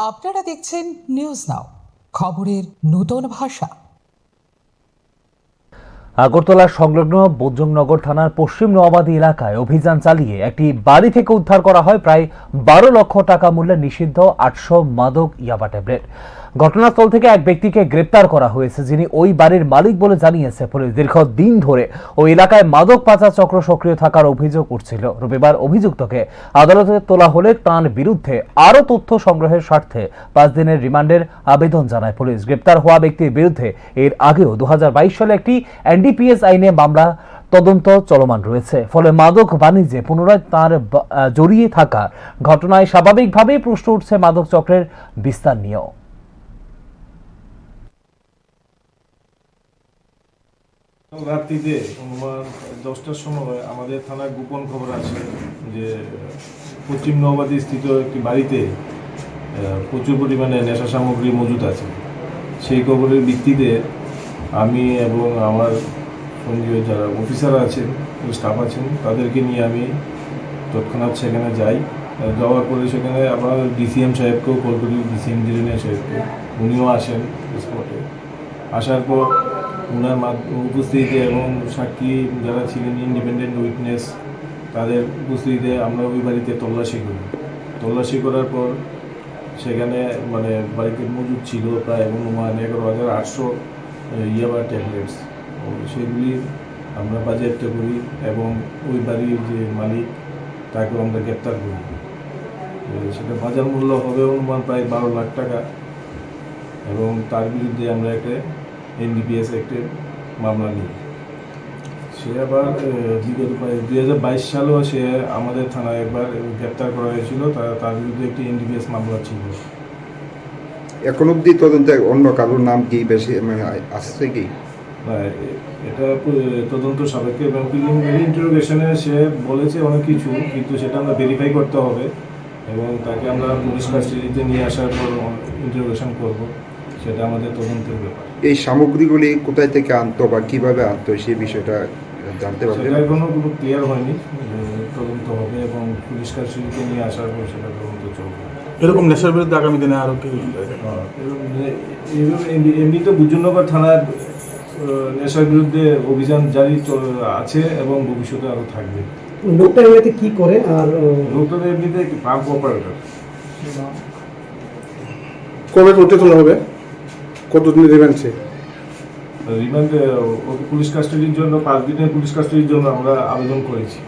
আপনারা দেখছেন news now, খবরের নতুন ভাষা। আগরতলা সংলগ্ন বজরংনগর থানার পশ্চিম নোয়াবাদী এলাকায় অভিযান চালিয়ে একটি বাড়ি থেকে উদ্ধার করা হয় প্রায় 12 লক্ষ টাকা মূল্যের নিষিদ্ধ 800 মাদক ইয়াবা ট্যাবলেট। ঘটনাস্থল থেকে এক ব্যক্তিকে গ্রেপ্তার করা হয়েছে, যিনি ওই বাড়ির মালিক বলে জানিয়েছে পুলিশ। দীর্ঘদিন ধরে ওই এলাকায় মাদক পাচার চক্র সক্রিয় থাকার অভিযোগ উঠছিল। রবিবার অভিযুক্তকে আদালতে তোলা হলে তার বিরুদ্ধে আরও তথ্য সংগ্রহের স্বার্থে 5 দিনের রিমান্ডের আবেদন জানায় পুলিশ। গ্রেপ্তার হওয়া ব্যক্তির বিরুদ্ধে এর আগেও 2022 সালে একটি এনডিপিএস আইনে মামলা তদন্ত চলমান রয়েছে। ফলে মাদক বাণিজ্যে পুনরায় তার জড়িয়ে থাকা ঘটনায় স্বাভাবিকভাবেই প্রশ্ন উঠছে মাদক চক্রের বিস্তার নিয়েও। রাত্রিতে 10টার সময় আমাদের থানায় গোপন খবর আছে যে পশ্চিম নওবাদী স্থিত একটি বাড়িতে প্রচুর পরিমাণে নেশা সামগ্রী মজুদ আছে। সেই খবরের ভিত্তিতে আমি এবং আমার সঙ্গে যারা অফিসার আছেন, স্টাফ আছেন, তাদেরকে নিয়ে আমি তৎক্ষণাৎ সেখানে যাই। যাওয়ার পরে সেখানে আমরা ডিসিএম সাহেবকেও কল করি, ডিসিএম ইঞ্জিনিয়ার সাহেবকে। উনিও আসেন স্পটে। আসার পর ওনার উপস্থিতিতে এবং সাক্ষী যারা ছিলেন, ইন্ডিপেন্ডেন্ট উইটনেস, তাদের উপস্থিতিতে আমরা ওই বাড়িতে তল্লাশি করি। তল্লাশি করার পর সেখানে বাড়িতে মজুদ ছিল প্রায় 11,800 ইয়াবা ট্যাবলেটস। সেগুলি আমরা বাজেয়াপ্ত করি এবং ওই বাড়ির যে মালিক তাকেও আমরা গ্রেপ্তার করি। সেটা বাজার মূল্য হবে অনুমান প্রায় 12 লাখ টাকা এবং তার বিরুদ্ধে আমরা একটা এনডিপিএস অ্যাক্টের মামলা নিই। সে আবার বিগত প্রায় 2022 সালেও সে আমাদের থানায় একবার গ্রেপ্তার করা হয়েছিল। তার বিরুদ্ধে একটি এনডিপিএস মামলা ছিল। এখন অব্দি তদন্তে অন্য কারোর নাম কি বেশি আসছে কি? এটা তদন্ত সাপেক্ষে এবং প্রিলিমিনারি ইন্টারোগেশনে সে বলেছে অনেক কিছু, কিন্তু সেটা আমরা ভেরিফাই করতে হবে এবং তাকে আমরা পুলিশ কাস্টাডিতে নিয়ে আসার পর ইন্টারোগেশন করব। সেটা আমাদের তদন্তের ব্যাপার। এই সামগ্রীগুলি কোথায় থেকে আনতো বা কিভাবে আনতো সেই বিষয়টা জানতে পারবেন? সেটা এখনো কোনো ক্লিয়ার হয়নি, তদন্ত হবে এবং পুলিশ কাস্টাডিতে নিয়ে আসার পর সেটা তদন্ত চলবে। এরকম নেশার বিরুদ্ধে আগামী দিনে আরও কি এমনিতে বজরংনগর থানার নেশার বিরুদ্ধে অভিযান জারি আছে এবং ভবিষ্যতে আরও থাকবে। লোকটা এমনিতে কি করে? আর লোকটা এমনিতে পাম্প অপারেটর। কবে করতে তোলা হবে? কতদিন রিমান্ডে? রিমান্ডে পুলিশ কাস্টাডির জন্য 5 দিনের পুলিশ কাস্টাডির জন্য আমরা আবেদন করেছি।